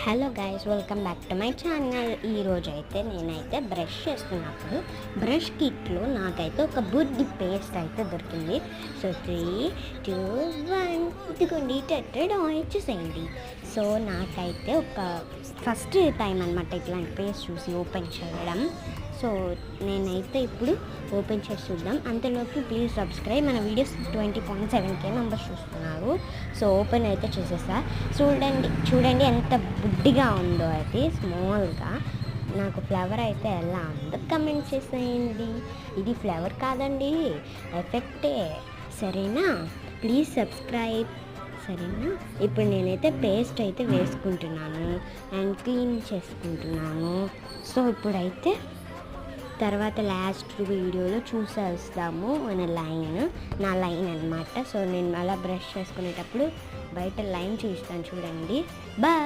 Hello guys, welcome back to my channel. ఈరోజు అయితే నేనైతే బ్రష్ చేస్తున్నప్పుడు బ్రష్ కిట్లో నాకైతే ఒక బుడ్డి పేస్ట్ అయితే దొరికింది. సో 3, 2, 1 ఇదిగోండి వచ్చేసేయండి. సో నాకైతే ఒక ఫస్ట్ టైం అనమాట ఇట్లాంటి పేస్ట్ చూసి ఓపెన్ చేయడం. సో నేనైతే ఇప్పుడు ఓపెన్ చేసి చూద్దాం. అంతలోకి ప్లీజ్ సబ్స్క్రైబ్. మన వీడియోస్ 20.7K మెంబర్స్ చూస్తున్నారు. సో ఓపెన్ అయితే చేసేసా. చూడండి ఎంత బుడ్డిగా ఉందో, అది స్మాల్గా. నాకు ఫ్లవర్ అయితే ఎలా ఉందో కమెంట్ చేసేయండి. ఇది ఫ్లవర్ కాదండి, ఎఫెక్టే. సరేనా? Please subscribe. సరేనా? ఇప్పుడు నేనైతే పేస్ట్ అయితే వేసుకుంటున్నాను అండ్ క్లీన్ చేసుకుంటున్నాను. సో ఇప్పుడైతే తర్వాత లాస్ట్ వీడియోలో చూసేస్తాము నా లైన్ అనమాట. సో నేను అలా బ్రష్ చేసుకునేటప్పుడు బయట లైన్ చూస్తాను, చూడండి. బాయ్.